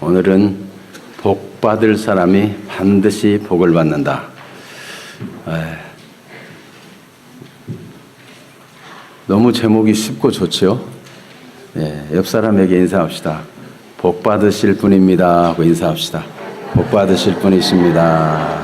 오늘은 복 받을 사람이 반드시 복을 받는다. 너무 제목이 쉽고 좋죠? 옆 사람에게 인사합시다. 복 받으실 분입니다 하고 인사합시다. 복 받으실 분이십니다.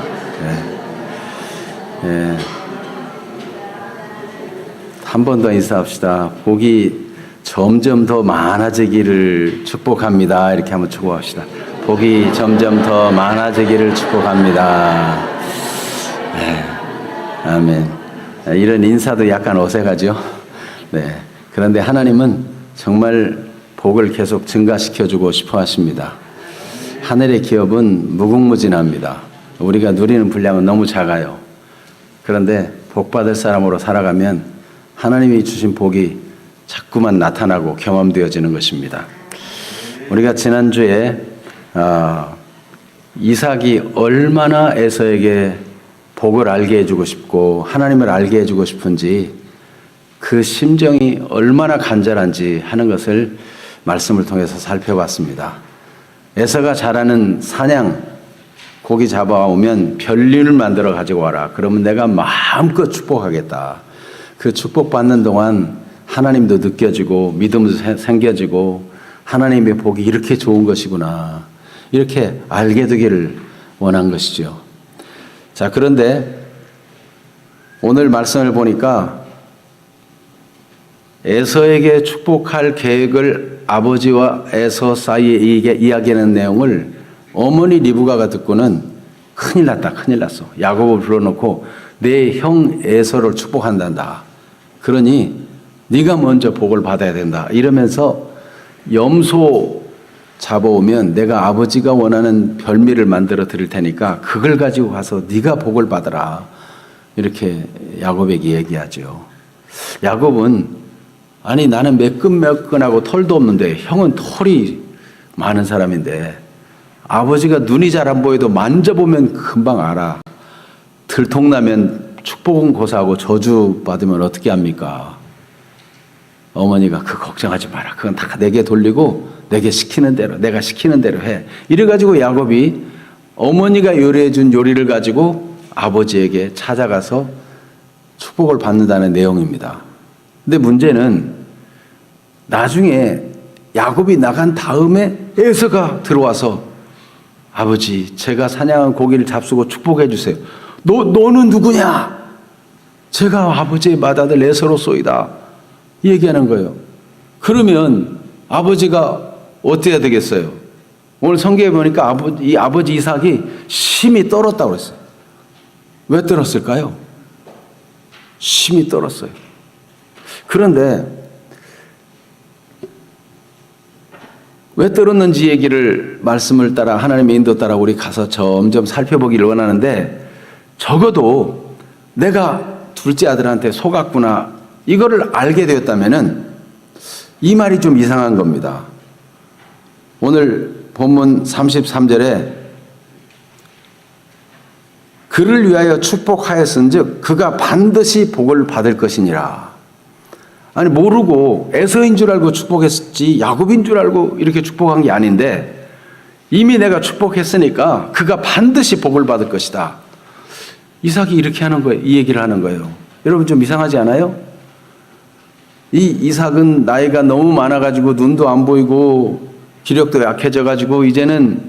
한 번 더 인사합시다. 복이 점점 더 많아지기를 축복합니다. 이렇게 한번 축복합시다. 복이 점점 더 많아지기를 축복합니다. 아멘. 이런 인사도 약간 어색하죠? 그런데 하나님은 정말 복을 계속 증가시켜주고 싶어 하십니다. 하늘의 기업은 무궁무진합니다. 우리가 누리는 분량은 너무 작아요. 그런데 복 받을 사람으로 살아가면 하나님이 주신 복이 자꾸만 나타나고 경험되어지는 것입니다. 우리가 지난주에 이삭이 얼마나 에서에게 복을 알게 해주고 싶고 하나님을 알게 해주고 싶은지 그 심정이 얼마나 간절한지 하는 것을 말씀을 통해서 살펴봤습니다. 에서가 잘하는 사냥, 고기 잡아오면 별일을 만들어 가지고 와라. 그러면 내가 마음껏 축복하겠다. 그 축복받는 동안 하나님도 느껴지고 믿음도 생겨지고 하나님의 복이 이렇게 좋은 것이구나. 이렇게 알게 되기를 원한 것이죠. 자, 그런데 오늘 말씀을 보니까 에서에게 축복할 계획을 아버지와 에서 사이에 이야기하는 내용을 어머니 리브가가 듣고는 큰일 났다, 큰일 났어. 야곱을 불러놓고 내 형 에서를 축복한단다. 그러니 네가 먼저 복을 받아야 된다. 이러면서 염소 잡아오면 내가 아버지가 원하는 별미를 만들어 드릴 테니까 그걸 가지고 가서 네가 복을 받아라. 이렇게 야곱에게 얘기하죠. 야곱은 아니 나는 매끈매끈하고 털도 없는데 형은 털이 많은 사람인데 아버지가 눈이 잘 안 보여도 만져보면 금방 알아. 들통나면 축복은 고사하고 저주 받으면 어떻게 합니까? 어머니가 그 걱정하지 마라. 그건 다 내게 돌리고 내게 시키는 대로 내가 시키는 대로 해. 이래가지고 야곱이 어머니가 요리해준 요리를 가지고 아버지에게 찾아가서 축복을 받는다는 내용입니다. 근데 문제는 나중에 야곱이 나간 다음에 에서가 들어와서 아버지 제가 사냥한 고기를 잡수고 축복해 주세요. 너는 누구냐? 제가 아버지의 맏아들 에서로소이다. 얘기하는 거예요. 그러면 아버지가 어때야 되겠어요? 오늘 성경에 보니까 아버지 이삭이 심히 떨었다고 그랬어요. 왜 떨었을까요? 심히 떨었어요. 그런데 왜 떨었는지 얘기를 말씀을 따라 하나님의 인도 따라 우리 가서 점점 살펴보기를 원하는데 적어도 내가 둘째 아들한테 속았구나 이거를 알게 되었다면은 이 말이 좀 이상한 겁니다. 오늘 본문 33절에 그를 위하여 축복하였은즉 그가 반드시 복을 받을 것이니라. 아니 모르고 에서인 줄 알고 축복했지 야곱인 줄 알고 이렇게 축복한 게 아닌데 이미 내가 축복했으니까 그가 반드시 복을 받을 것이다. 이삭이 이렇게 하는 거예요. 이 얘기를 하는 거예요. 여러분 좀 이상하지 않아요? 이 이삭은 나이가 너무 많아가지고 눈도 안 보이고 기력도 약해져가지고 이제는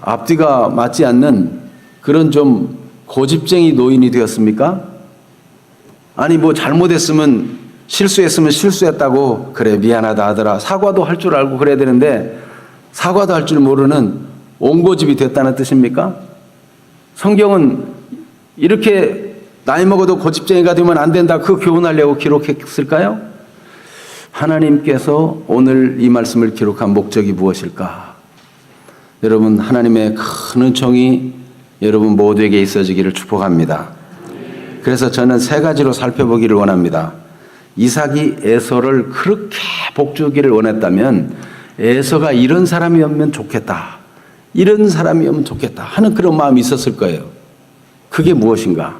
앞뒤가 맞지 않는 그런 좀 고집쟁이 노인이 되었습니까? 아니 뭐 잘못했으면 실수했으면 실수했다고 그래 미안하다 하더라. 사과도 할 줄 알고 그래야 되는데 사과도 할 줄 모르는 옹고집이 됐다는 뜻입니까? 성경은 이렇게 나이 먹어도 고집쟁이가 되면 안 된다 그 교훈하려고 기록했을까요? 하나님께서 오늘 이 말씀을 기록한 목적이 무엇일까? 여러분 하나님의 큰 은총이 여러분 모두에게 있어지기를 축복합니다. 그래서 저는 세 가지로 살펴보기를 원합니다. 이삭이 에서를 그렇게 복주기를 원했다면 에서가 이런 사람이었으면 좋겠다. 이런 사람이었으면 좋겠다 하는 그런 마음이 있었을 거예요. 그게 무엇인가?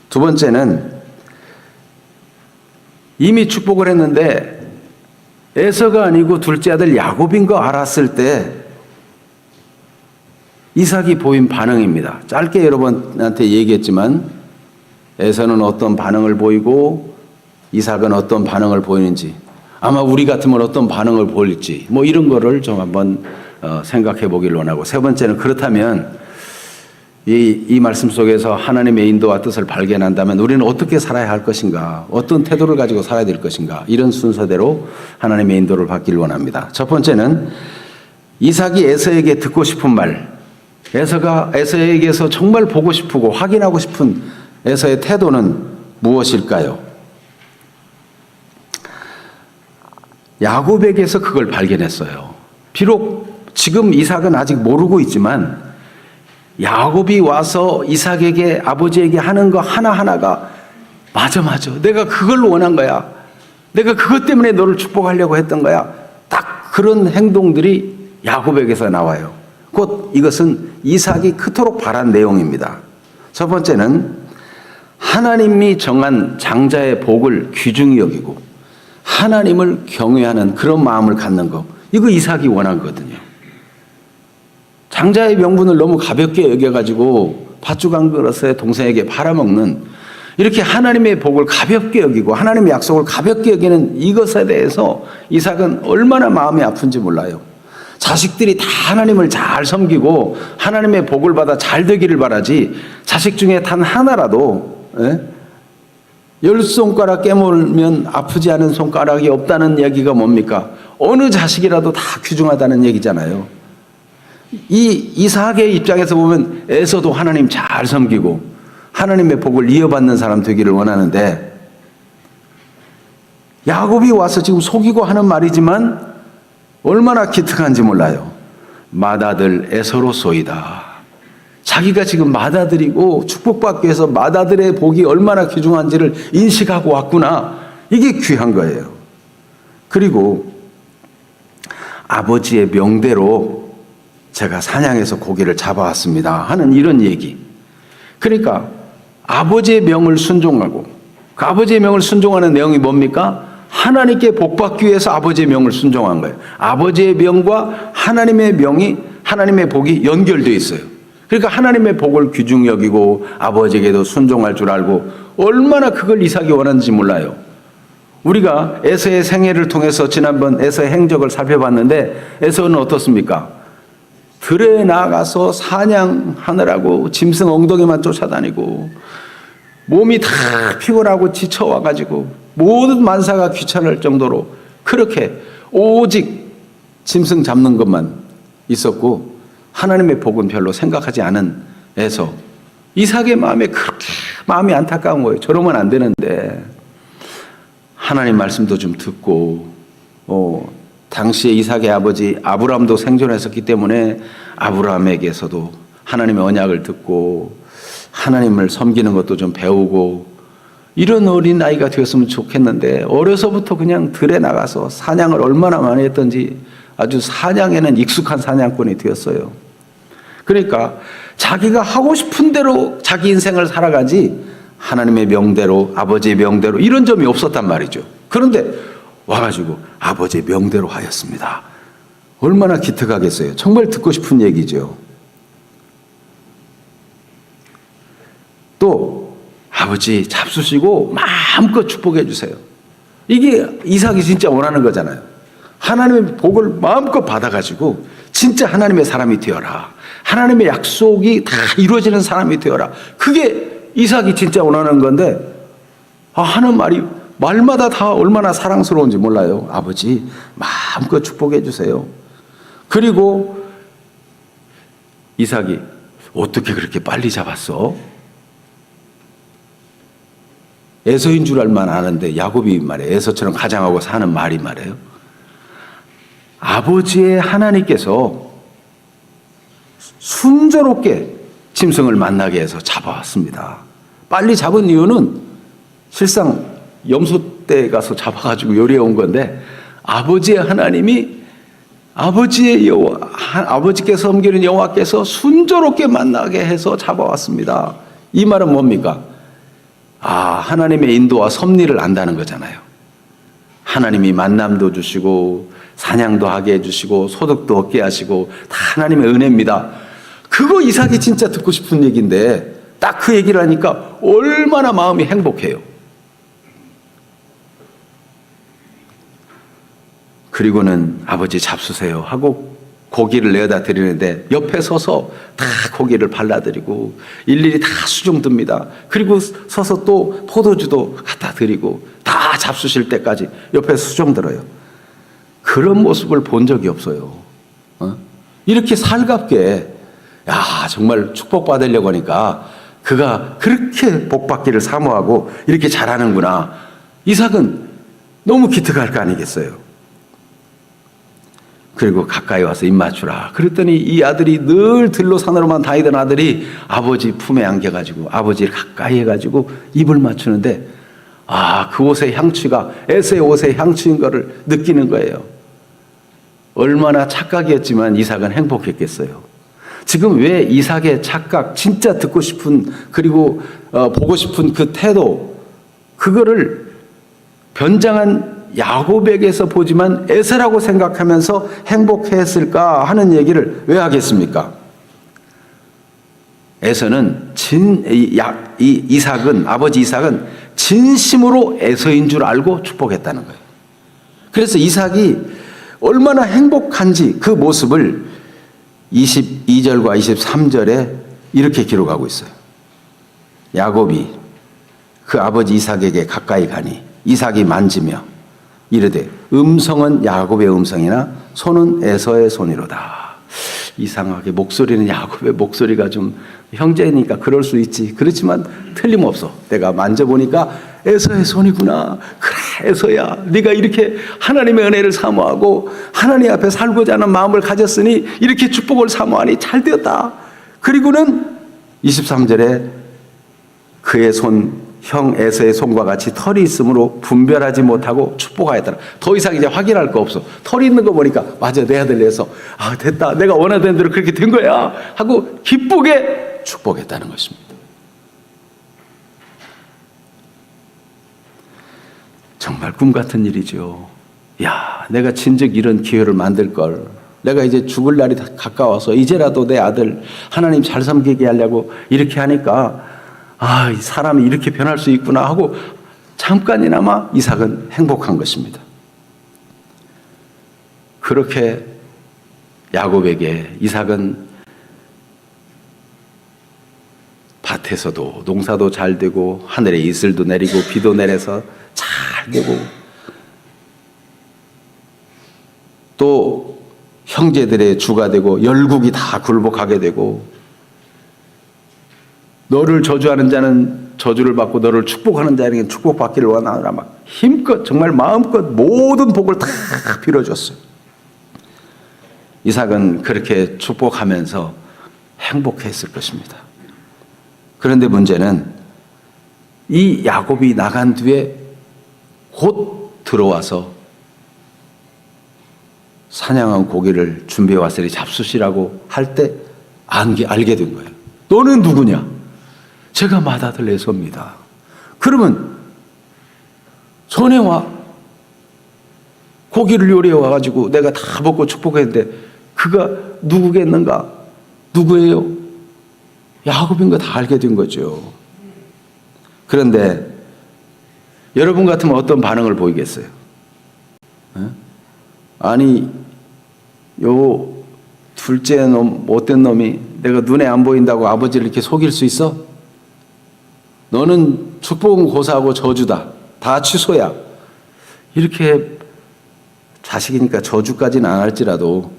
두 번째는 이미 축복을 했는데 에서가 아니고 둘째 아들 야곱인 거 알았을 때 이삭이 보인 반응입니다. 짧게 여러분한테 얘기했지만 에서는 어떤 반응을 보이고 이삭은 어떤 반응을 보이는지, 아마 우리 같으면 어떤 반응을 보일지 뭐 이런 거를 좀 한번 생각해 보길 원하고, 세 번째는 그렇다면 이 말씀 속에서 하나님의 인도와 뜻을 발견한다면 우리는 어떻게 살아야 할 것인가, 어떤 태도를 가지고 살아야 될 것인가, 이런 순서대로 하나님의 인도를 받기를 원합니다. 첫 번째는 이삭이 에서에게 듣고 싶은 말, 에서가 에서에게서 정말 보고 싶고 확인하고 싶은 에서의 태도는 무엇일까요? 야곱에게서 그걸 발견했어요. 비록 지금 이삭은 아직 모르고 있지만 야곱이 와서 이삭에게, 아버지에게 하는 거 하나하나가 맞아, 내가 그걸 원한 거야, 내가 그것 때문에 너를 축복하려고 했던 거야, 딱 그런 행동들이 야곱에게서 나와요. 곧 이것은 이삭이 그토록 바란 내용입니다. 첫 번째는 하나님이 정한 장자의 복을 귀중히 여기고 하나님을 경외하는 그런 마음을 갖는 거, 이거 이삭이 원한 거거든요. 장자의 명분을 너무 가볍게 여겨가지고 팥죽 한 그릇에 동생에게 팔아먹는, 이렇게 하나님의 복을 가볍게 여기고 하나님의 약속을 가볍게 여기는 이것에 대해서 이삭은 얼마나 마음이 아픈지 몰라요. 자식들이 다 하나님을 잘 섬기고 하나님의 복을 받아 잘 되기를 바라지, 자식 중에 단 하나라도 10손가락 깨물면 아프지 않은 손가락이 없다는 얘기가 뭡니까? 어느 자식이라도 다 귀중하다는 얘기잖아요. 이 이삭의 입장에서 보면 에서도 하나님 잘 섬기고 하나님의 복을 이어받는 사람 되기를 원하는데, 야곱이 와서 지금 속이고 하는 말이지만 얼마나 기특한지 몰라요. 맏아들 에서로소이다. 자기가 지금 맏아들이고 축복받기 위해서 맏아들의 복이 얼마나 귀중한지를 인식하고 왔구나. 이게 귀한 거예요. 그리고 아버지의 명대로 제가 사냥해서 고기를 잡아왔습니다 하는 이런 얘기. 그러니까 아버지의 명을 순종하고, 그 아버지의 명을 순종하는 내용이 뭡니까? 하나님께 복받기 위해서 아버지의 명을 순종한 거예요. 아버지의 명과 하나님의 명이, 하나님의 복이 연결되어 있어요. 그러니까 하나님의 복을 귀중히 여기고 아버지에게도 순종할 줄 알고, 얼마나 그걸 이삭이 원하는지 몰라요. 우리가 에서의 생애를 통해서 지난번 에서의 행적을 살펴봤는데, 에서는 어떻습니까? 들에 나가서 사냥하느라고 짐승 엉덩이만 쫓아다니고 몸이 다 피곤하고 지쳐와가지고 모든 만사가 귀찮을 정도로 그렇게 오직 짐승 잡는 것만 있었고 하나님의 복은 별로 생각하지 않은 에서, 이삭의 마음에 그렇게 마음이 안타까운 거예요. 저러면 안 되는데 하나님 말씀도 좀 듣고, 당시에 이삭의 아버지 아브라함도 생존했었기 때문에 아브라함에게서도 하나님의 언약을 듣고 하나님을 섬기는 것도 좀 배우고, 이런 어린 아이가 되었으면 좋겠는데 어려서부터 그냥 들에 나가서 사냥을 얼마나 많이 했던지 아주 사냥에는 익숙한 사냥꾼이 되었어요. 그러니까 자기가 하고 싶은 대로 자기 인생을 살아가지 하나님의 명대로, 아버지의 명대로 이런 점이 없었단 말이죠. 그런데 와가지고 아버지의 명대로 하였습니다. 얼마나 기특하겠어요. 정말 듣고 싶은 얘기죠. 또 아버지 잡수시고 마음껏 축복해 주세요. 이게 이삭이 진짜 원하는 거잖아요. 하나님의 복을 마음껏 받아가지고 진짜 하나님의 사람이 되어라, 하나님의 약속이 다 이루어지는 사람이 되어라. 그게 이삭이 진짜 원하는 건데, 하는 말이 말마다 다 얼마나 사랑스러운지 몰라요. 아버지 마음껏 축복해 주세요. 그리고 이삭이 어떻게 그렇게 빨리 잡았어? 에서인 줄 알만 아는데 야곱이 말이에요. 에서처럼 가장하고 사는 말이 말이에요. 아버지의 하나님께서 순조롭게 짐승을 만나게 해서 잡아왔습니다. 빨리 잡은 이유는 실상 염소 때 가서 잡아가지고 요리해 온 건데, 아버지의 하나님이 아버지의 여호와, 아버지께서 섬기는 여호와께서 순조롭게 만나게 해서 잡아왔습니다. 이 말은 뭡니까? 하나님의 인도와 섭리를 안다는 거잖아요. 하나님이 만남도 주시고 사냥도 하게 해주시고 소득도 얻게 하시고 다 하나님의 은혜입니다. 그거 이삭이 진짜 듣고 싶은 얘기인데 딱 그 얘기를 하니까 얼마나 마음이 행복해요. 그리고는 아버지 잡수세요 하고 고기를 내어다 드리는데 옆에 서서 다 고기를 발라드리고 일일이 다 수종 듭니다. 그리고 서서 또 포도주도 갖다 드리고 다 잡수실 때까지 옆에 수종 들어요. 그런 모습을 본 적이 없어요. 이렇게 살갑게 정말 축복받으려고 하니까 그가 그렇게 복받기를 사모하고 이렇게 잘하는구나. 이삭은 너무 기특할 거 아니겠어요. 그리고 가까이 와서 입 맞추라. 그랬더니 이 아들이 늘 들로 산으로만 다니던 아들이 아버지 품에 안겨가지고 아버지를 가까이 해가지고 입을 맞추는데 그 옷의 향취가 에서의 옷의 향취인 것을 느끼는 거예요. 얼마나 착각이었지만 이삭은 행복했겠어요. 지금 왜 이삭의 착각, 진짜 듣고 싶은 그리고 보고 싶은 그 태도, 그거를 변장한 야곱에게서 보지만 에서라고 생각하면서 행복했을까 하는 얘기를 왜 하겠습니까? 에서는 아버지 이삭은 진심으로 에서인 줄 알고 축복했다는 거예요. 그래서 이삭이 얼마나 행복한지 그 모습을 22절과 23절에 이렇게 기록하고 있어요. 야곱이 그 아버지 이삭에게 가까이 가니 이삭이 만지며 이르되 음성은 야곱의 음성이나 손은 에서의 손이로다. 이상하게 목소리는 야곱의 목소리가 좀 형제니까 그럴 수 있지. 그렇지만 틀림없어. 내가 만져보니까 에서의 손이구나. 그래 에서야, 네가 이렇게 하나님의 은혜를 사모하고 하나님 앞에 살고자 하는 마음을 가졌으니 이렇게 축복을 사모하니 잘 되었다. 그리고는 23절에 그의 형 에서의 손과 같이 털이 있으므로 분별하지 못하고 축복하였더라. 더 이상 이제 확인할 거 없어. 털이 있는 거 보니까 맞아, 내 아들 에서 됐다, 내가 원하던 대로 그렇게 된 거야 하고 기쁘게 축복했다는 것입니다. 정말 꿈 같은 일이죠. 내가 진즉 이런 기회를 만들 걸. 내가 이제 죽을 날이 가까워서 이제라도 내 아들 하나님 잘 섬기게 하려고 이렇게 하니까 이 사람이 이렇게 변할 수 있구나 하고 잠깐이나마 이삭은 행복한 것입니다. 그렇게 야곱에게 이삭은 밭에서도 농사도 잘 되고 하늘에 이슬도 내리고 비도 내려서 잘 되고 또 형제들의 주가 되고 열국이 다 굴복하게 되고 너를 저주하는 자는 저주를 받고 너를 축복하는 자에게는 축복받기를 원하노라 막 힘껏 정말 마음껏 모든 복을 다 빌어줬어요. 이삭은 그렇게 축복하면서 행복했을 것입니다. 그런데 문제는 이 야곱이 나간 뒤에 곧 들어와서 사냥한 고기를 준비해 왔으니 잡수시라고 할 때 알게 된 거예요. 너는 누구냐? 제가 맏아들 에서입니다. 그러면 전에 와 고기를 요리해 와가지고 내가 다 먹고 축복했는데 그가 누구겠는가? 누구예요? 야곱인 거 다 알게 된 거죠. 그런데 여러분 같으면 어떤 반응을 보이겠어요? 아니 요 둘째 놈, 못된 놈이 내가 눈에 안 보인다고 아버지를 이렇게 속일 수 있어? 너는 축복은 고사하고 저주다. 다 취소야. 이렇게 자식이니까 저주까지는 안 할지라도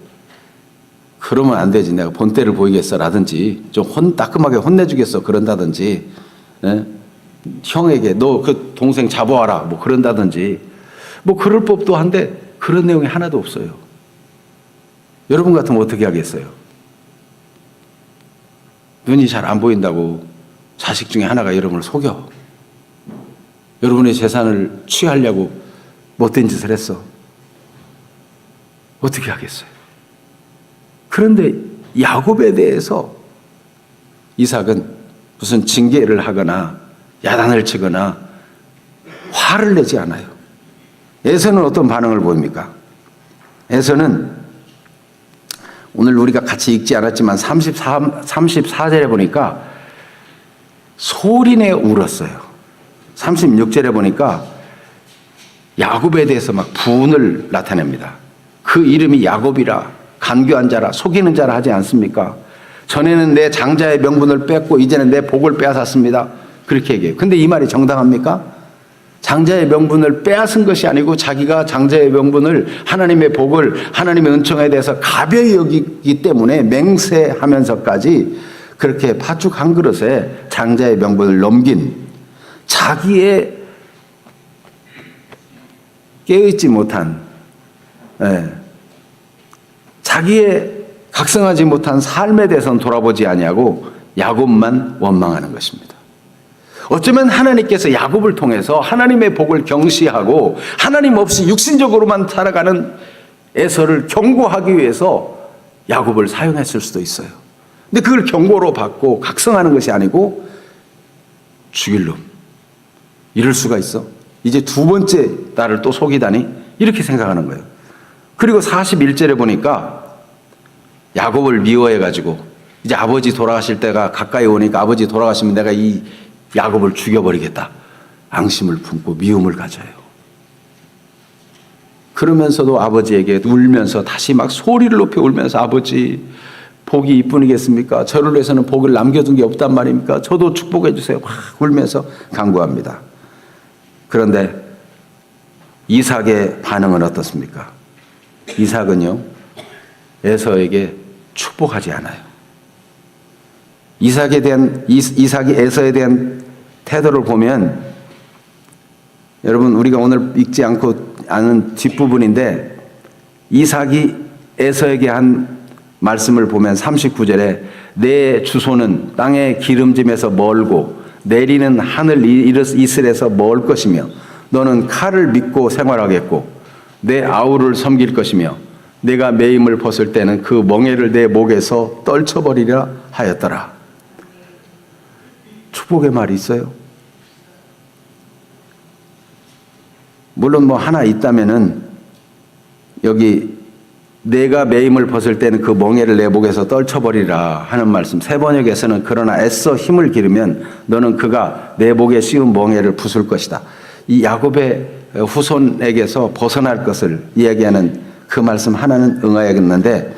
그러면 안 되지. 내가 본때를 보이겠어. 라든지 좀 따끔하게 혼내주겠어. 그런다든지 형에게 너 그 동생 잡아와라. 뭐 그런다든지 그럴 법도 한데 그런 내용이 하나도 없어요. 여러분 같으면 어떻게 하겠어요? 눈이 잘 안 보인다고 자식 중에 하나가 여러분을 속여. 여러분의 재산을 취하려고 못된 짓을 했어. 어떻게 하겠어요? 그런데 야곱에 대해서 이삭은 무슨 징계를 하거나 야단을 치거나 화를 내지 않아요. 에서는 어떤 반응을 보입니까? 에서는 오늘 우리가 같이 읽지 않았지만 34절에 보니까 소리내 울었어요. 36절에 보니까 야곱에 대해서 막 분을 나타냅니다. 그 이름이 야곱이라, 간교한 자라, 속이는 자라 하지 않습니까? 전에는 내 장자의 명분을 뺏고 이제는 내 복을 빼앗았습니다. 그렇게 얘기해요. 근데 이 말이 정당합니까? 장자의 명분을 빼앗은 것이 아니고 자기가 장자의 명분을, 하나님의 복을, 하나님의 은총에 대해서 가벼이 여기기 때문에 맹세하면서까지 그렇게 팥죽 한 그릇에 장자의 명분을 넘긴, 자기의 깨어있지 못한, 자기의 각성하지 못한 삶에 대해서는 돌아보지 아니하고 야곱만 원망하는 것입니다. 어쩌면 하나님께서 야곱을 통해서 하나님의 복을 경시하고 하나님 없이 육신적으로만 살아가는 에서를 경고하기 위해서 야곱을 사용했을 수도 있어요. 근데 그걸 경고로 받고 각성하는 것이 아니고 죽일 놈, 이럴 수가 있어? 이제 두 번째 딸을 또 속이다니? 이렇게 생각하는 거예요. 그리고 41절에 보니까 야곱을 미워해가지고 이제 아버지 돌아가실 때가 가까이 오니까 아버지 돌아가시면 내가 이 야곱을 죽여버리겠다, 앙심을 품고 미움을 가져요. 그러면서도 아버지에게 울면서 다시 막 소리를 높여 울면서, 아버지 복이 이뿐이겠습니까? 저를 위해서는 복을 남겨둔 게 없단 말입니까? 저도 축복해 주세요. 막 울면서 간구합니다. 그런데 이삭의 반응은 어떻습니까? 이삭은요, 에서에게 축복하지 않아요. 이삭이 에서에 대한 태도를 보면, 여러분 우리가 오늘 읽지 않고 아는 뒷부분인데, 이삭이 에서에게 한 말씀을 보면 39절에 내 주소는 땅의 기름짐에서 멀고 내리는 하늘 이슬에서 멀 것이며 너는 칼을 믿고 생활하겠고 내 아우를 섬길 것이며 내가 매임을 벗을 때는 그 멍에를 내 목에서 떨쳐버리라 하였더라. 축복의 말이 있어요. 물론 뭐 하나 있다면은, 여기 내가 매임을 벗을 때는 그 멍에를 내 목에서 떨쳐버리라 하는 말씀, 새 번역에서는 그러나 애써 힘을 기르면 너는 그가 내 목에 씌운 멍에를 부술 것이다. 이 야곱의 후손에게서 벗어날 것을 이야기하는 그 말씀 하나는 응하야겠는데,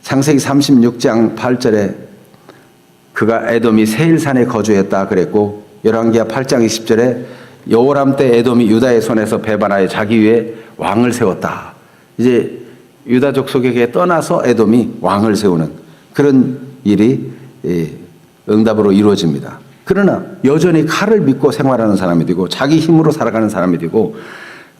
창세기 36장 8절에 그가 에돔이 세일산에 거주했다 그랬고, 열왕기하 8장 20절에 여호람 때 에돔이 유다의 손에서 배반하여 자기 위에 왕을 세웠다. 이제 유다족 속에게 떠나서 에돔이 왕을 세우는 그런 일이 응답으로 이루어집니다. 그러나 여전히 칼을 믿고 생활하는 사람이 되고 자기 힘으로 살아가는 사람이 되고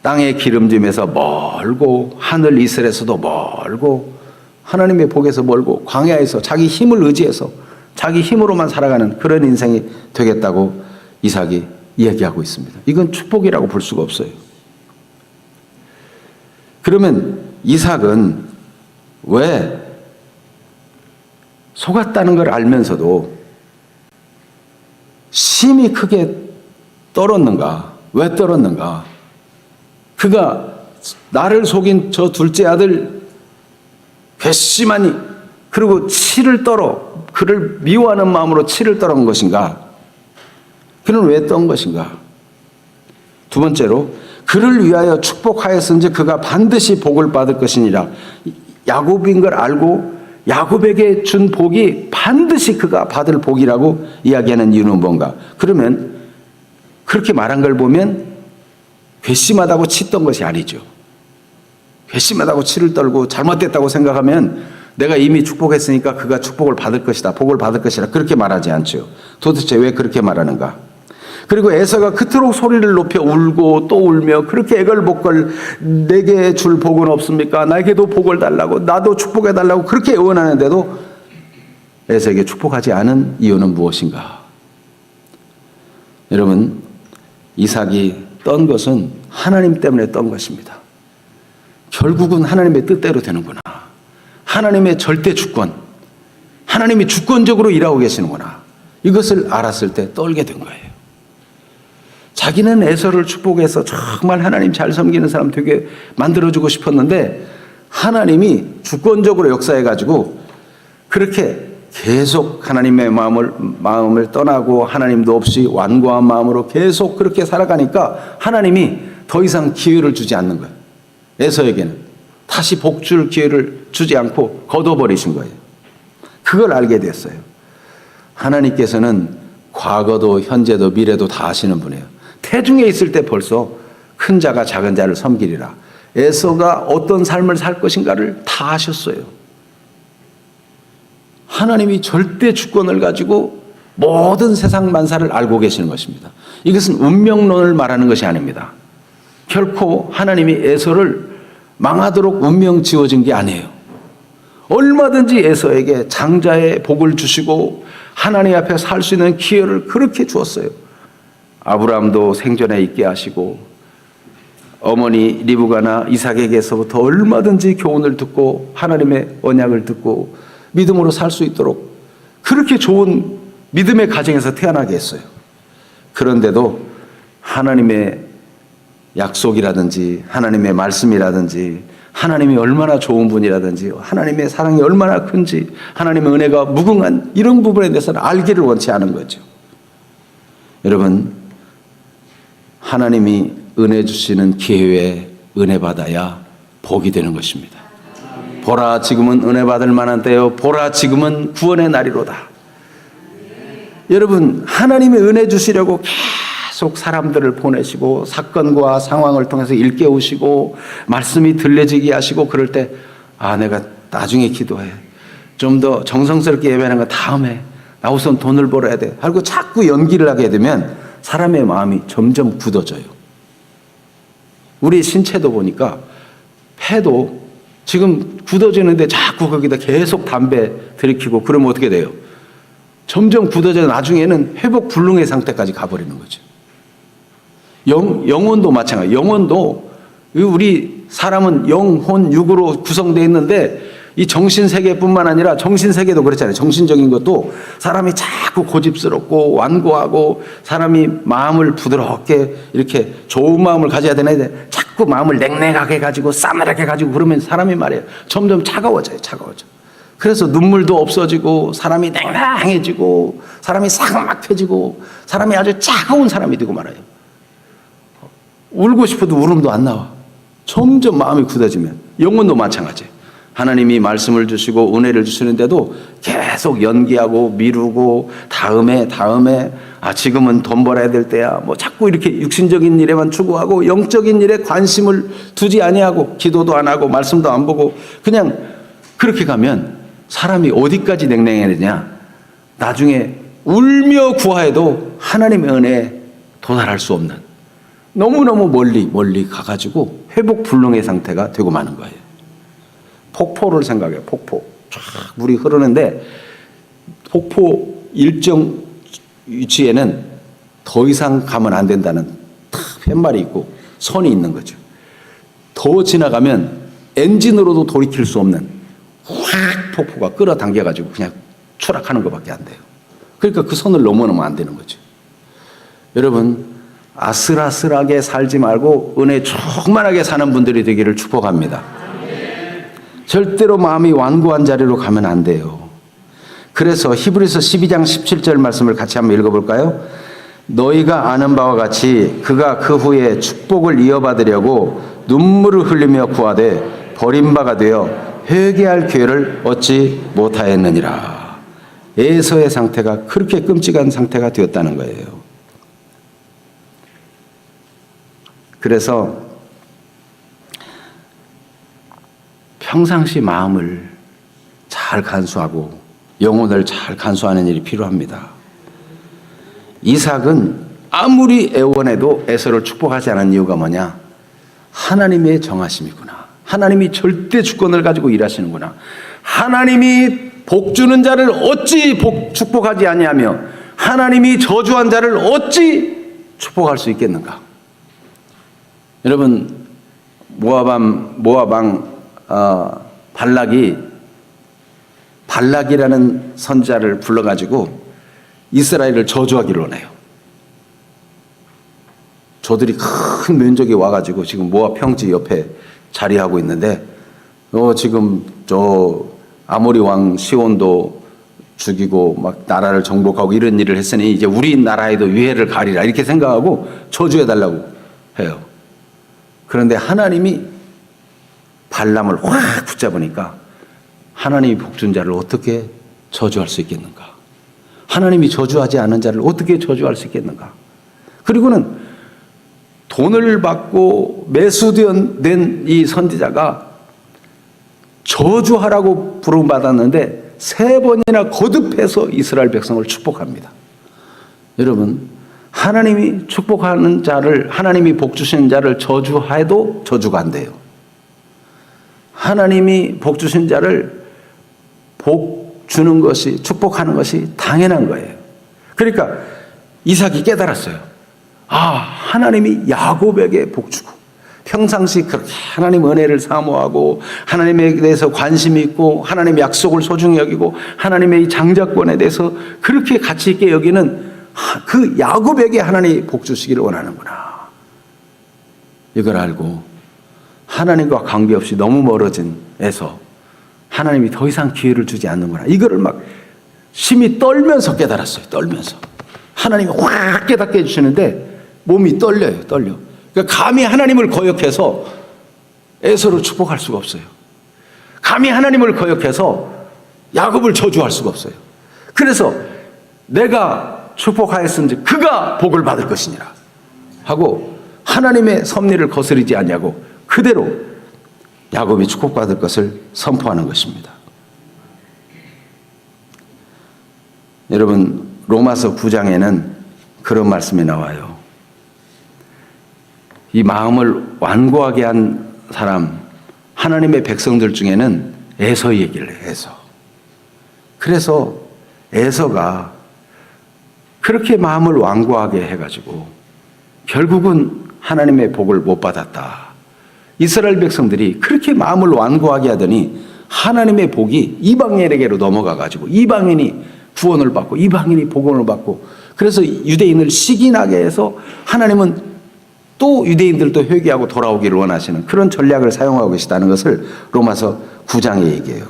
땅의 기름짐에서 멀고 하늘 이슬에서도 멀고 하나님의 복에서 멀고 광야에서 자기 힘을 의지해서 자기 힘으로만 살아가는 그런 인생이 되겠다고 이삭이 이야기하고 있습니다. 이건 축복이라고 볼 수가 없어요. 그러면 이삭은 왜 속았다는 걸 알면서도 심히 크게 떨었는가? 왜 떨었는가? 그가 나를 속인 저 둘째 아들 괘씸하니, 그리고 치를 떨어 그를 미워하는 마음으로 치를 떨은 것인가? 그는 왜 떤 것인가? 두 번째로, 그를 위하여 축복하였은지 그가 반드시 복을 받을 것이니라. 야곱인 걸 알고 야곱에게 준 복이 반드시 그가 받을 복이라고 이야기하는 이유는 뭔가? 그러면 그렇게 말한 걸 보면 괘씸하다고 치던 것이 아니죠. 괘씸하다고 치를 떨고 잘못됐다고 생각하면 내가 이미 축복했으니까 그가 축복을 받을 것이다, 복을 받을 것이다, 그렇게 말하지 않죠. 도대체 왜 그렇게 말하는가? 그리고 에서가 그토록 소리를 높여 울고 또 울며 그렇게 애걸복걸 내게 줄 복은 없습니까? 나에게도 복을 달라고, 나도 축복해 달라고 그렇게 애원하는데도 에서에게 축복하지 않은 이유는 무엇인가? 여러분, 이삭이 떤 것은 하나님 때문에 떤 것입니다. 결국은 하나님의 뜻대로 되는구나. 하나님의 절대 주권, 하나님이 주권적으로 일하고 계시는구나. 이것을 알았을 때 떨게 된 거예요. 자기는 에서를 축복해서 정말 하나님 잘 섬기는 사람 되게 만들어주고 싶었는데 하나님이 주권적으로 역사해가지고 그렇게 계속 하나님의 마음을 떠나고 하나님도 없이 완고한 마음으로 계속 그렇게 살아가니까 하나님이 더 이상 기회를 주지 않는 거예요. 에서에게는 다시 복줄 기회를 주지 않고 거둬버리신 거예요. 그걸 알게 됐어요. 하나님께서는 과거도 현재도 미래도 다 아시는 분이에요. 태중에 있을 때 벌써 큰 자가 작은 자를 섬기리라. 에서가 어떤 삶을 살 것인가를 다 아셨어요. 하나님이 절대 주권을 가지고 모든 세상 만사를 알고 계시는 것입니다. 이것은 운명론을 말하는 것이 아닙니다. 결코 하나님이 에서를 망하도록 운명 지어진 게 아니에요. 얼마든지 에서에게 장자의 복을 주시고 하나님 앞에 살 수 있는 기회를 그렇게 주었어요. 아브라함도 생전에 있게 하시고 어머니 리브가나 이삭에게서부터 얼마든지 교훈을 듣고 하나님의 언약을 듣고 믿음으로 살 수 있도록 그렇게 좋은 믿음의 가정에서 태어나게 했어요. 그런데도 하나님의 약속이라든지 하나님의 말씀이라든지 하나님이 얼마나 좋은 분이라든지 하나님의 사랑이 얼마나 큰지 하나님의 은혜가 무궁한 이런 부분에 대해서는 알기를 원치 않은 거죠. 여러분, 하나님이 은혜 주시는 기회에 은혜 받아야 복이 되는 것입니다. 보라, 지금은 은혜 받을 만한 때요. 보라, 지금은 구원의 날이로다. 여러분, 하나님이 은혜 주시려고 계속 사람들을 보내시고 사건과 상황을 통해서 일깨우시고 말씀이 들려지게 하시고 그럴 때 내가 나중에 기도해. 좀 더 정성스럽게 예배하는 거 다음에. 나 우선 돈을 벌어야 돼. 하고 자꾸 연기를 하게 되면 사람의 마음이 점점 굳어져요. 우리 신체도 보니까 폐도 지금 굳어지는데 자꾸 거기다 계속 담배 들이키고 그러면 어떻게 돼요? 점점 굳어져 나중에는 회복 불능의 상태까지 가버리는 거죠. 영혼도 마찬가지. 영혼도 우리 사람은 영혼 육으로 구성되어 있는데 이 정신세계뿐만 아니라 정신세계도 그렇잖아요. 정신적인 것도 사람이 자꾸 고집스럽고 완고하고 사람이 마음을 부드럽게 이렇게 좋은 마음을 가져야 되는데 자꾸 마음을 냉랭하게 가지고 싸늘하게 가지고 그러면 사람이 말이에요. 점점 차가워져요. 그래서 눈물도 없어지고 사람이 냉랭해지고 사람이 삭막해지고 사람이 아주 차가운 사람이 되고 말아요. 울고 싶어도 울음도 안 나와. 점점 마음이 굳어지면 영혼도 마찬가지예요. 하나님이 말씀을 주시고 은혜를 주시는데도 계속 연기하고 미루고 다음에 지금은 돈 벌어야 될 때야 뭐 자꾸 이렇게 육신적인 일에만 추구하고 영적인 일에 관심을 두지 아니하고 기도도 안 하고 말씀도 안 보고 그냥 그렇게 가면 사람이 어디까지 냉랭해지냐? 나중에 울며 구하여도 하나님의 은혜에 도달할 수 없는 너무너무 멀리 가가지고 회복 불능의 상태가 되고 마는 거예요. 폭포를 생각해요. 폭포. 쫙 물이 흐르는데 폭포 일정 위치에는 더 이상 가면 안 된다는 탁 팻말이 있고 선이 있는 거죠. 더 지나가면 엔진으로도 돌이킬 수 없는 확 폭포가 끌어당겨가지고 그냥 추락하는 것밖에 안 돼요. 그러니까 그 선을 넘어가면 안 되는 거죠. 여러분, 아슬아슬하게 살지 말고 은혜 충만하게 사는 분들이 되기를 축복합니다. 절대로 마음이 완고한 자리로 가면 안 돼요. 그래서 히브리서 12장 17절 말씀을 같이 한번 읽어볼까요? 너희가 아는 바와 같이 그가 그 후에 축복을 이어받으려고 눈물을 흘리며 구하되 버림바가 되어 회개할 기회를 얻지 못하였느니라. 에서의 상태가 그렇게 끔찍한 상태가 되었다는 거예요. 그래서 평상시 마음을 잘 간수하고 영혼을 잘 간수하는 일이 필요합니다. 이삭은 아무리 애원해도 에서를 축복하지 않은 이유가 뭐냐? 하나님의 정하심이구나. 하나님이 절대 주권을 가지고 일하시는구나. 하나님이 복 주는 자를 어찌 축복하지 아니하며 하나님이 저주한 자를 어찌 축복할 수 있겠는가? 여러분, 모압 왕 발락이라는 선자를 불러가지고 이스라엘을 저주하기를 원해요. 저들이 큰 면적이 와가지고 지금 모압 평지 옆에 자리하고 있는데 지금 저 아모리 왕 시온도 죽이고 막 나라를 정복하고 이런 일을 했으니 이제 우리나라에도 위해를 가리라 이렇게 생각하고 저주해달라고 해요. 그런데 하나님이 발람을 확 붙잡으니까 하나님이 복준 자를 어떻게 저주할 수 있겠는가? 하나님이 저주하지 않은 자를 어떻게 저주할 수 있겠는가? 그리고는 돈을 받고 매수된 이 선지자가 저주하라고 부름받았는데 3번이나 거듭해서 이스라엘 백성을 축복합니다. 여러분, 하나님이 축복하는 자를, 하나님이 복 주시는 자를 저주해도 저주가 안 돼요. 하나님이 복 주신 자를 복 주는 것이, 축복하는 것이 당연한 거예요. 그러니까 이삭이 깨달았어요. 하나님이 야곱에게 복 주고 평상시 그렇게 하나님 은혜를 사모하고 하나님에 대해서 관심이 있고 하나님의 약속을 소중히 여기고 하나님의 장자권에 대해서 그렇게 가치 있게 여기는 그 야곱에게 하나님이 복 주시기를 원하는구나. 이걸 알고 하나님과 관계없이 너무 멀어진 에서 하나님이 더 이상 기회를 주지 않는구나. 이거를 막 심히 떨면서 깨달았어요. 떨면서. 하나님이 확 깨닫게 해주시는데 몸이 떨려요. 떨려. 그러니까 감히 하나님을 거역해서 에서를 축복할 수가 없어요. 감히 하나님을 거역해서 야곱을 저주할 수가 없어요. 그래서 내가 축복하였은지 그가 복을 받을 것이니라 하고 하나님의 섭리를 거스르지 않냐고 그대로 야곱이 축복받을 것을 선포하는 것입니다. 여러분, 로마서 9장에는 그런 말씀이 나와요. 이 마음을 완고하게 한 사람, 하나님의 백성들 중에는 에서 얘기를 해요. 에서. 그래서 에서가 그렇게 마음을 완고하게 해가지고 결국은 하나님의 복을 못 받았다. 이스라엘 백성들이 그렇게 마음을 완고하게 하더니 하나님의 복이 이방인에게로 넘어가가지고 이방인이 구원을 받고 이방인이 복원을 받고 그래서 유대인을 시기나게 해서 하나님은 또 유대인들도 회개하고 돌아오기를 원하시는 그런 전략을 사용하고 계시다는 것을 로마서 9장에 얘기해요.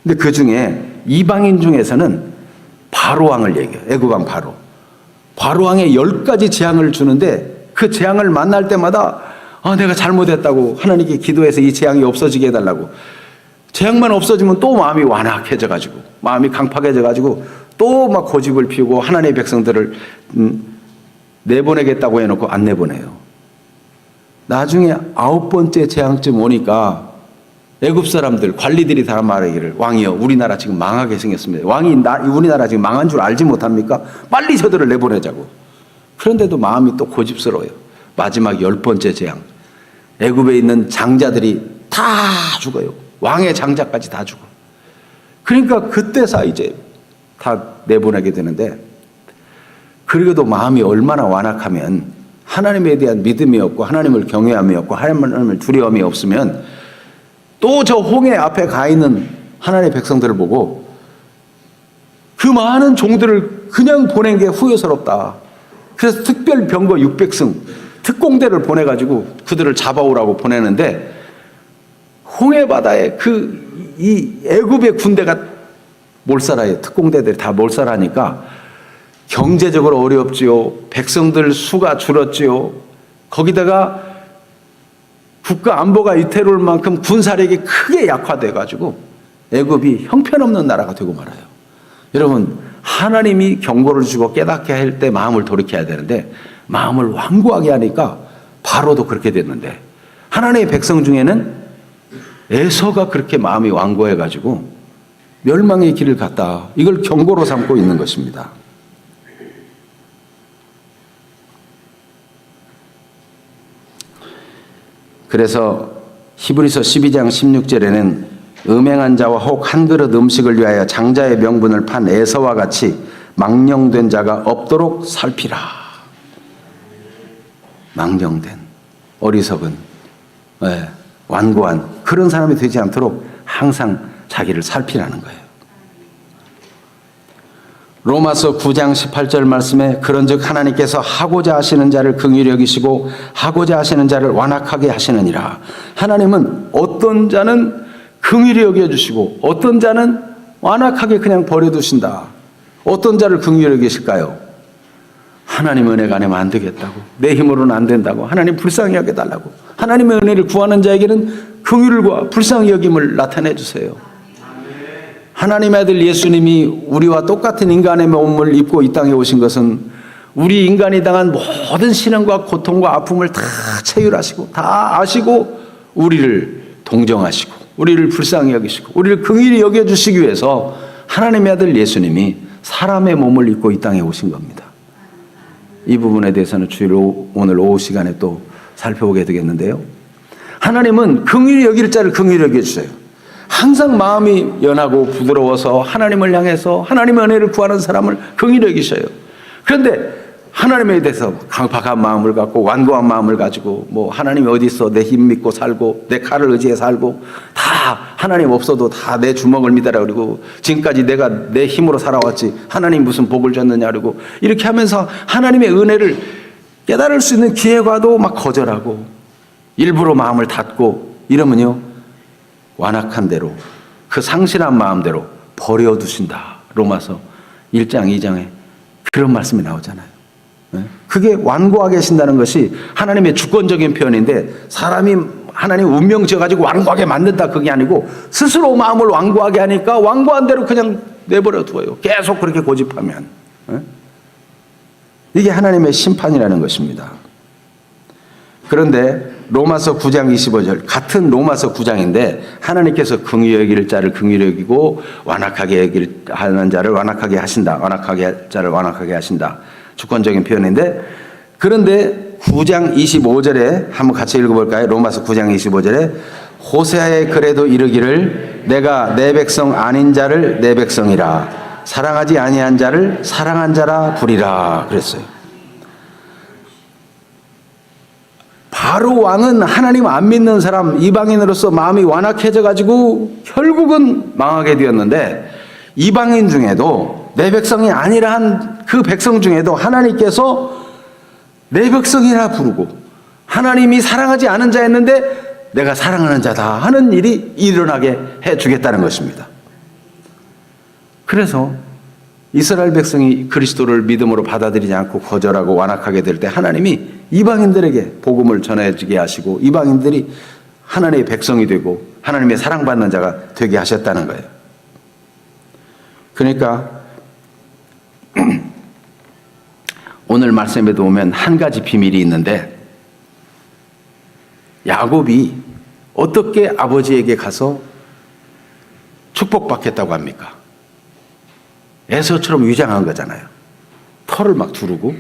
근데 그 중에 이방인 중에서는 바로왕을 얘기해요. 애국왕 바로. 바로왕의 10가지 재앙을 주는데 그 재앙을 만날 때마다 내가 잘못했다고 하나님께 기도해서 이 재앙이 없어지게 해달라고. 재앙만 없어지면 또 마음이 완악해져가지고 마음이 강팍해져가지고 또 막 고집을 피우고 하나님의 백성들을 내보내겠다고 해놓고 안 내보내요. 나중에 9번째 재앙쯤 오니까 애굽 사람들 관리들이 다 말하기를 왕이여 우리나라 지금 망하게 생겼습니다. 왕이 우리나라 지금 망한 줄 알지 못합니까? 빨리 저들을 내보내자고. 그런데도 마음이 또 고집스러워요. 마지막 10번째 재앙. 애굽에 있는 장자들이 다 죽어요. 왕의 장자까지 다 죽어. 그러니까 그때서 이제 다 내보내게 되는데 그리고도 마음이 얼마나 완악하면 하나님에 대한 믿음이 없고 하나님을 경외함이 없고 하나님을 두려움이 없으면 또 저 홍해 앞에 가 있는 하나님의 백성들을 보고 그 많은 종들을 그냥 보낸 게 후회스럽다. 그래서 특별 병거 600승 특공대를 보내가지고 그들을 잡아오라고 보내는데 홍해 바다에 이 애굽의 군대가 몰살해요. 특공대들이 다 몰살하니까 경제적으로 어렵지요. 백성들 수가 줄었지요. 거기다가 국가 안보가 위태로울 만큼 군사력이 크게 약화돼가지고 애굽이 형편없는 나라가 되고 말아요. 여러분, 하나님이 경고를 주고 깨닫게 할 때 마음을 돌이켜야 되는데 마음을 완고하게 하니까 바로도 그렇게 됐는데 하나님의 백성 중에는 에서가 그렇게 마음이 완고해가지고 멸망의 길을 갔다. 이걸 경고로 삼고 있는 것입니다. 그래서 히브리서 12장 16절에는 음행한 자와 혹 한 그릇 음식을 위하여 장자의 명분을 판 에서와 같이 망령된 자가 없도록 살피라. 망령된, 어리석은, 완고한 그런 사람이 되지 않도록 항상 자기를 살피라는 거예요. 로마서 9장 18절 말씀에 그런즉 하나님께서 하고자 하시는 자를 긍휼히 여기시고 하고자 하시는 자를 완악하게 하시느니라. 하나님은 어떤 자는 긍휼히 여겨주시고 어떤 자는 완악하게 그냥 버려두신다. 어떤 자를 긍휼히 여기실까요? 하나님 은혜가 아니면 안 되겠다고, 내 힘으로는 안 된다고, 하나님 불쌍히 여겨달라고, 하나님의 은혜를 구하는 자에게는 긍휼과 불쌍히 여김을 나타내 주세요. 하나님의 아들 예수님이 우리와 똑같은 인간의 몸을 입고 이 땅에 오신 것은 우리 인간이 당한 모든 시련과 고통과 아픔을 다 체휼하시고 다 아시고 우리를 동정하시고 우리를 불쌍히 여기시고 우리를 긍휼히 여겨주시기 위해서 하나님의 아들 예수님이 사람의 몸을 입고 이 땅에 오신 겁니다. 이 부분에 대해서는 주일 오늘 오후 시간에 또 살펴보게 되겠는데요. 하나님은 긍휼히 여길 자를 긍휼히 여겨주세요. 항상 마음이 연하고 부드러워서 하나님을 향해서 하나님의 은혜를 구하는 사람을 긍휼히 여기셔요. 그런데 하나님에 대해서 강팍한 마음을 갖고 완고한 마음을 가지고 뭐 하나님이 어디 있어, 내 힘 믿고 살고 내 칼을 의지해 살고 다 하나님 없어도 다 내 주먹을 믿어라 그러고 지금까지 내가 내 힘으로 살아왔지 하나님 무슨 복을 줬느냐 그러고 이렇게 하면서 하나님의 은혜를 깨달을 수 있는 기회과도 막 거절하고 일부러 마음을 닫고 이러면요, 완악한 대로 그 상실한 마음대로 버려두신다. 로마서 1장 2장에 그런 말씀이 나오잖아요. 그게 완고하게 하신다는 것이 하나님의 주권적인 표현인데 사람이 하나님 운명 지어가지고 완고하게 만든다 그게 아니고 스스로 마음을 완고하게 하니까 완고한 대로 그냥 내버려 두어요. 계속 그렇게 고집하면. 이게 하나님의 심판이라는 것입니다. 그런데 로마서 9장 25절 같은 로마서 9장인데 하나님께서 긍휼히 여길 자를 긍휼히 여기고 완악하게 하는 자를 완악하게 하신다. 완악하게 할 자를 완악하게 하신다. 주권적인 표현인데 그런데 9장 25절에 한번 같이 읽어볼까요? 로마서 9장 25절에 호세아의 글에도 이르기를 내가 내 백성 아닌 자를 내 백성이라 사랑하지 아니한 자를 사랑한 자라 부리라 그랬어요. 바로 왕은 하나님 안 믿는 사람 이방인으로서 마음이 완악해져 가지고 결국은 망하게 되었는데 이방인 중에도 내 백성이 아니라 한 그 백성 중에도 하나님께서 내 백성이라 부르고 하나님이 사랑하지 않은 자였는데 내가 사랑하는 자다 하는 일이 일어나게 해주겠다는 것입니다. 그래서 이스라엘 백성이 그리스도를 믿음으로 받아들이지 않고 거절하고 완악하게 될 때 하나님이 이방인들에게 복음을 전해지게 하시고 이방인들이 하나님의 백성이 되고 하나님의 사랑받는 자가 되게 하셨다는 거예요. 그러니까 오늘 말씀에도 보면 한 가지 비밀이 있는데 야곱이 어떻게 아버지에게 가서 축복받겠다고 합니까? 에서처럼 위장한 거잖아요. 털을 막 두르고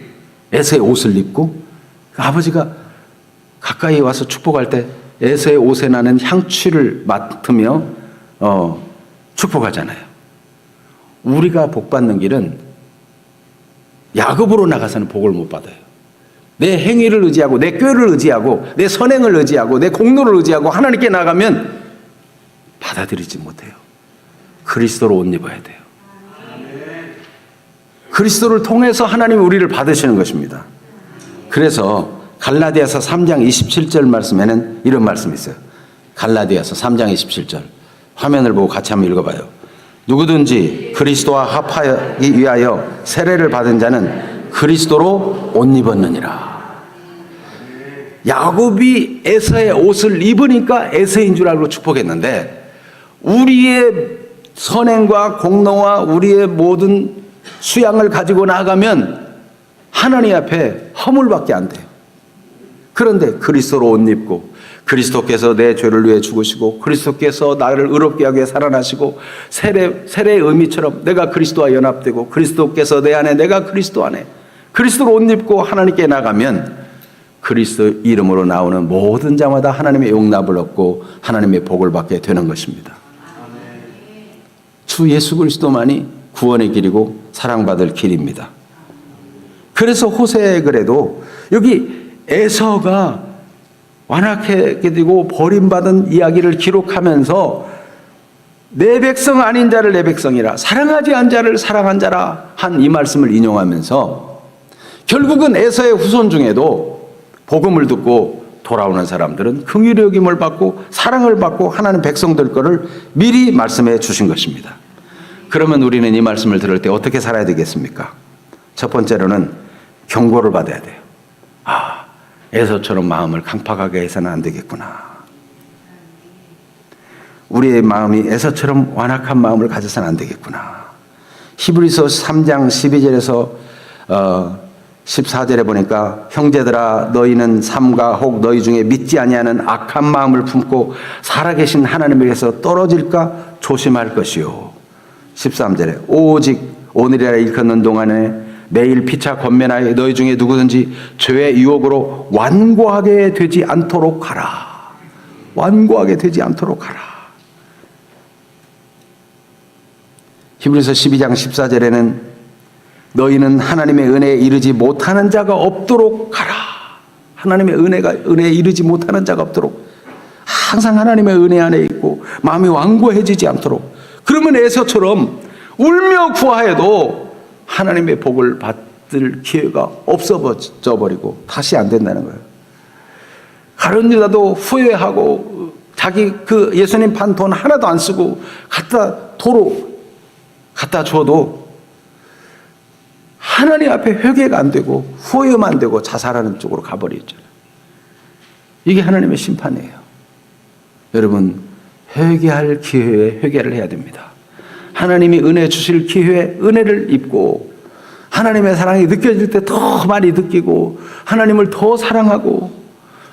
에서의 옷을 입고 아버지가 가까이 와서 축복할 때 에서의 옷에 나는 향취를 맡으며 축복하잖아요. 우리가 복받는 길은 야곱으로 나가서는 복을 못 받아요. 내 행위를 의지하고 내 꾀를 의지하고 내 선행을 의지하고 내 공로를 의지하고 하나님께 나가면 받아들이지 못해요. 그리스도로 옷 입어야 돼요. 그리스도를 통해서 하나님이 우리를 받으시는 것입니다. 그래서 갈라디아서 3장 27절 말씀에는 이런 말씀이 있어요. 갈라디아서 3장 27절 화면을 보고 같이 한번 읽어봐요. 누구든지 그리스도와 합하기 위하여 세례를 받은 자는 그리스도로 옷 입었느니라. 야곱이 에서의 옷을 입으니까 에서인 줄 알고 축복했는데 우리의 선행과 공로와 우리의 모든 수양을 가지고 나가면 하나님 앞에 허물밖에 안 돼요. 그런데 그리스도로 옷 입고 그리스도께서 내 죄를 위해 죽으시고 그리스도께서 나를 의롭게 하게 살아나시고 세례의 의미처럼 내가 그리스도와 연합되고 그리스도께서 내 안에 내가 그리스도 안에 그리스도로 옷 입고 하나님께 나가면 그리스도 이름으로 나오는 모든 자마다 하나님의 용납을 얻고 하나님의 복을 받게 되는 것입니다. 주 예수 그리스도만이 구원의 길이고 사랑받을 길입니다. 그래서 호세아의 글에도 여기 에서가 완악하게 되고 버림받은 이야기를 기록하면서 내 백성 아닌 자를 내 백성이라 사랑하지 않은 자를 사랑한 자라 한 이 말씀을 인용하면서 결국은 에서의 후손 중에도 복음을 듣고 돌아오는 사람들은 긍휼의 여김을 받고 사랑을 받고 하나님 백성 될 거를 미리 말씀해 주신 것입니다. 그러면 우리는 이 말씀을 들을 때 어떻게 살아야 되겠습니까? 첫 번째로는 경고를 받아야 돼요. 에서처럼 마음을 강팍하게 해서는 안 되겠구나. 우리의 마음이 에서처럼 완악한 마음을 가져서는 안 되겠구나. 히브리서 3장 12절에서 14절에 보니까 형제들아 너희는 삼가 혹 너희 중에 믿지 아니하는 악한 마음을 품고 살아계신 하나님에게서 떨어질까 조심할 것이요. 13절에 오직 오늘이라 일컫는 동안에 매일 피차 권면하여 너희 중에 누구든지 죄의 유혹으로 완고하게 되지 않도록 하라. 완고하게 되지 않도록 하라. 히브리서 12장 14절에는 너희는 하나님의 은혜에 이르지 못하는 자가 없도록 하라. 하나님의 은혜에 이르지 못하는 자가 없도록 항상 하나님의 은혜 안에 있고 마음이 완고해지지 않도록. 그러면 에서처럼 울며 구하여도 하나님의 복을 받을 기회가 없어져 버리고 다시 안 된다는 거예요. 가룟 유다도 후회하고 자기 그 예수님 판 돈 하나도 안 쓰고 도로 갖다 줘도 하나님 앞에 회개가 안 되고 후회만 되고 자살하는 쪽으로 가버렸잖아요. 이게 하나님의 심판이에요. 여러분, 회개할 기회에 회개를 해야 됩니다. 하나님이 은혜 주실 기회에 은혜를 입고 하나님의 사랑이 느껴질 때 더 많이 느끼고 하나님을 더 사랑하고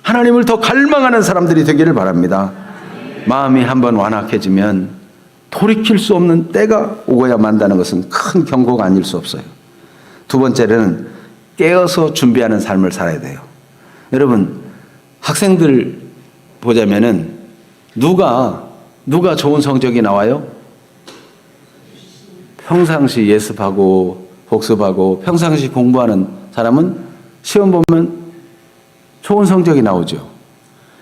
하나님을 더 갈망하는 사람들이 되기를 바랍니다. 마음이 한번 완악해지면 돌이킬 수 없는 때가 오고야 만다는 것은 큰 경고가 아닐 수 없어요. 두 번째는 깨어서 준비하는 삶을 살아야 돼요. 여러분, 학생들 보자면은 누가 좋은 성적이 나와요? 평상시 예습하고 복습하고 평상시 공부하는 사람은 시험 보면 좋은 성적이 나오죠.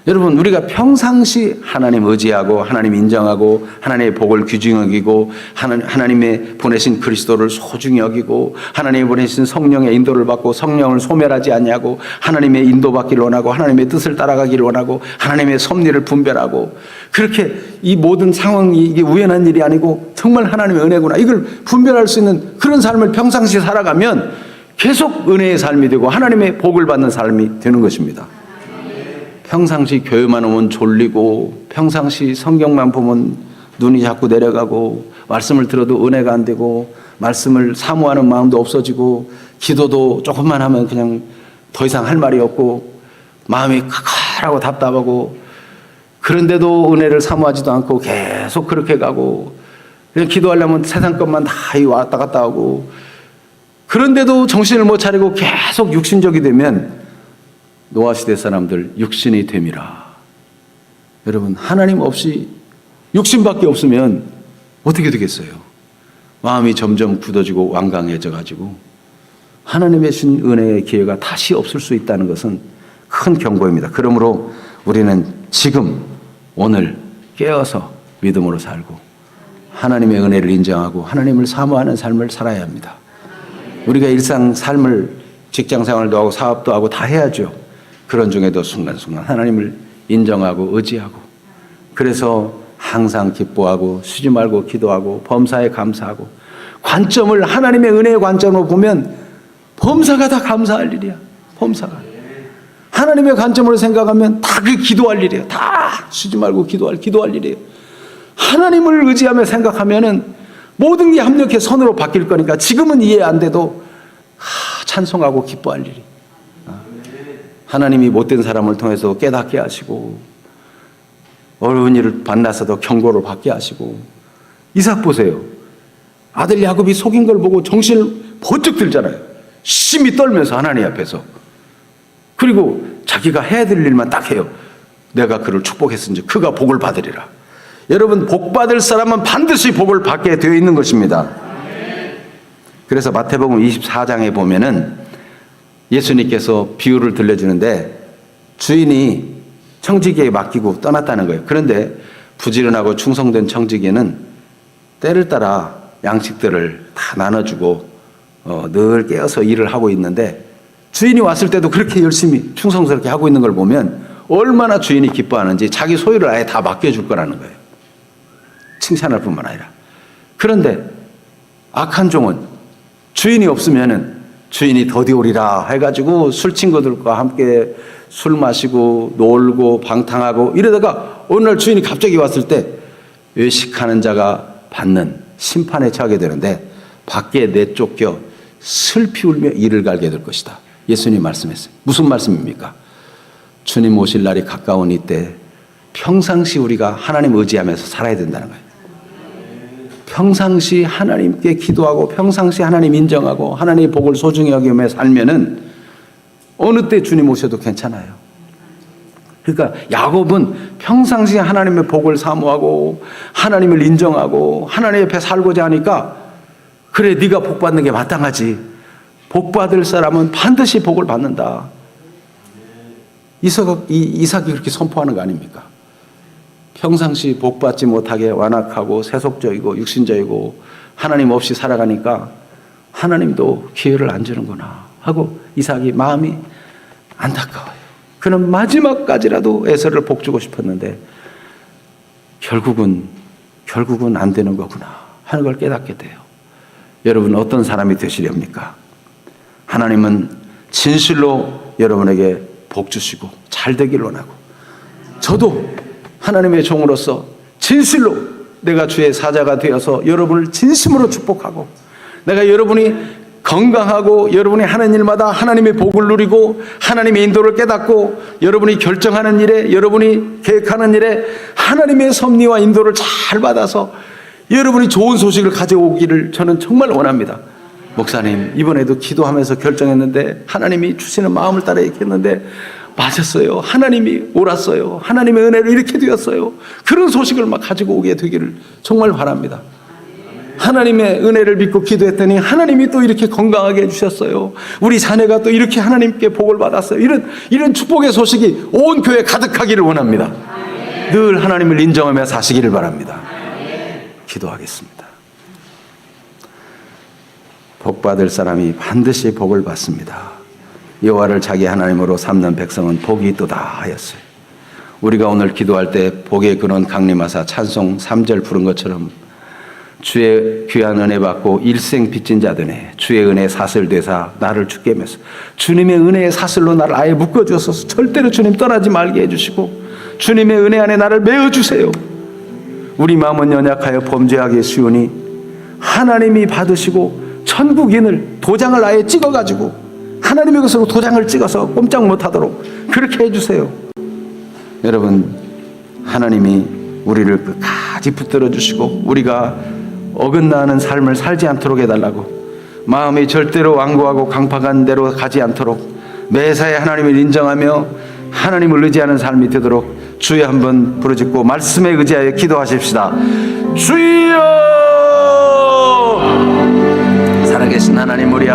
여러분, 우리가 평상시 하나님 의지하고 하나님 인정하고 하나님의 복을 귀중히 여기고 하나님의 보내신 그리스도를 소중히 여기고 하나님이 보내신 성령의 인도를 받고 성령을 소멸하지 않냐고 하나님의 인도받기를 원하고 하나님의 뜻을 따라가기를 원하고 하나님의 섭리를 분별하고 그렇게 이 모든 상황이 이게 우연한 일이 아니고 정말 하나님의 은혜구나 이걸 분별할 수 있는 그런 삶을 평상시 살아가면 계속 은혜의 삶이 되고 하나님의 복을 받는 삶이 되는 것입니다. 평상시 교회만 오면 졸리고 평상시 성경만 보면 눈이 자꾸 내려가고 말씀을 들어도 은혜가 안 되고 말씀을 사모하는 마음도 없어지고 기도도 조금만 하면 그냥 더 이상 할 말이 없고 마음이 칼칼하고 답답하고 그런데도 은혜를 사모하지도 않고 계속 그렇게 가고 그냥 기도하려면 세상 것만 다 왔다 갔다 하고 그런데도 정신을 못 차리고 계속 육신적이 되면 노아시대 사람들 육신이 됨이라. 여러분, 하나님 없이 육신밖에 없으면 어떻게 되겠어요? 마음이 점점 굳어지고 완강해져 가지고 하나님의 신 은혜의 기회가 다시 없을 수 있다는 것은 큰 경고입니다. 그러므로 우리는 지금 오늘 깨어서 믿음으로 살고 하나님의 은혜를 인정하고 하나님을 사모하는 삶을 살아야 합니다. 우리가 일상 삶을 직장 생활도 하고 사업도 하고 다 해야죠. 그런 중에도 순간순간 하나님을 인정하고 의지하고 그래서 항상 기뻐하고 쉬지 말고 기도하고 범사에 감사하고 관점을 하나님의 은혜의 관점으로 보면 범사가 다 감사할 일이야. 범사가 하나님의 관점으로 생각하면 다 그게 기도할 일이에요. 다 쉬지 말고 기도할 일이에요. 하나님을 의지하며 생각하면은 모든 게 합력해 선으로 바뀔 거니까 지금은 이해 안 돼도 찬송하고 기뻐할 일이. 하나님이 못된 사람을 통해서 깨닫게 하시고 어려운 일을 만나서도 경고를 받게 하시고 이삭 보세요. 아들 야곱이 속인 걸 보고 정신을 번쩍 들잖아요. 심히 떨면서 하나님 앞에서. 그리고 자기가 해야 될 일만 딱 해요. 내가 그를 축복했으니 그가 복을 받으리라. 여러분, 복 받을 사람은 반드시 복을 받게 되어 있는 것입니다. 그래서 마태복음 24장에 보면은 예수님께서 비유를 들려주는데 주인이 청지기에 맡기고 떠났다는 거예요. 그런데 부지런하고 충성된 청지기는 때를 따라 양식들을 다 나눠주고 늘 깨어서 일을 하고 있는데 주인이 왔을 때도 그렇게 열심히 충성스럽게 하고 있는 걸 보면 얼마나 주인이 기뻐하는지 자기 소유를 아예 다 맡겨줄 거라는 거예요. 칭찬할 뿐만 아니라. 그런데 악한 종은 주인이 없으면은 주인이 더디오리라 해가지고 술 친구들과 함께 술 마시고 놀고 방탕하고 이러다가 어느 날 주인이 갑자기 왔을 때 외식하는 자가 받는 심판에 처하게 되는데 밖에 내쫓겨 슬피 울며 이를 갈게 될 것이다. 예수님이 말씀했어요. 무슨 말씀입니까? 주님 오실 날이 가까운 이때 평상시 우리가 하나님 의지하면서 살아야 된다는 거예요. 평상시 하나님께 기도하고 평상시 하나님 인정하고 하나님의 복을 소중히 여기며 살면은 어느 때 주님 오셔도 괜찮아요. 그러니까 야곱은 평상시에 하나님의 복을 사모하고 하나님을 인정하고 하나님 옆에 살고자 하니까 그래 네가 복 받는 게 마땅하지. 복 받을 사람은 반드시 복을 받는다. 이삭이 그렇게 선포하는 거 아닙니까? 평상시 복 받지 못하게 완악하고 세속적이고 육신적이고 하나님 없이 살아가니까 하나님도 기회를 안 주는구나 하고 이삭이 마음이 안타까워요. 그는 마지막까지라도 에서를 복주고 싶었는데 결국은 안 되는 거구나 하는 걸 깨닫게 돼요. 여러분 어떤 사람이 되시렵니까? 하나님은 진실로 여러분에게 복 주시고 잘 되길 원하고 저도 하나님의 종으로서 진실로 내가 주의 사자가 되어서 여러분을 진심으로 축복하고 내가 여러분이 건강하고 여러분이 하는 일마다 하나님의 복을 누리고 하나님의 인도를 깨닫고 여러분이 결정하는 일에 여러분이 계획하는 일에 하나님의 섭리와 인도를 잘 받아서 여러분이 좋은 소식을 가져오기를 저는 정말 원합니다. 목사님 이번에도 기도하면서 결정했는데 하나님이 주시는 마음을 따라 이렇게 했는데 맞았어요. 하나님이 옳았어요. 하나님의 은혜로 이렇게 되었어요. 그런 소식을 막 가지고 오게 되기를 정말 바랍니다. 하나님의 은혜를 믿고 기도했더니 하나님이 또 이렇게 건강하게 해주셨어요. 우리 자녀가 또 이렇게 하나님께 복을 받았어요. 이런 축복의 소식이 온 교회에 가득하기를 원합니다. 늘 하나님을 인정하며 사시기를 바랍니다. 기도하겠습니다. 복 받을 사람이 반드시 복을 받습니다. 여호와를 자기 하나님으로 삼는 백성은 복이 있도다 하였어요. 우리가 오늘 기도할 때 복의 근원 강림하사 찬송 3절 부른 것처럼 주의 귀한 은혜 받고 일생 빚진 자들네 주의 은혜 사슬 되사 나를 죽게 하면서 주님의 은혜의 사슬로 나를 아예 묶어주셔서 절대로 주님 떠나지 말게 해주시고 주님의 은혜 안에 나를 메어주세요. 우리 마음은 연약하여 범죄하기 쉬우니 하나님이 받으시고 천국인을 도장을 아예 찍어가지고 하나님의 것으로 도장을 찍어서 꼼짝 못하도록 그렇게 해주세요. 여러분 하나님이 우리를 끝까지 붙들어 주시고 우리가 어긋나는 삶을 살지 않도록 해달라고 마음이 절대로 완고하고 강팍한 대로 가지 않도록 매사에 하나님을 인정하며 하나님을 의지하는 삶이 되도록 주여 한번 부르짖고 말씀에 의지하여 기도하십시다. 주여 살아계신 하나님 우리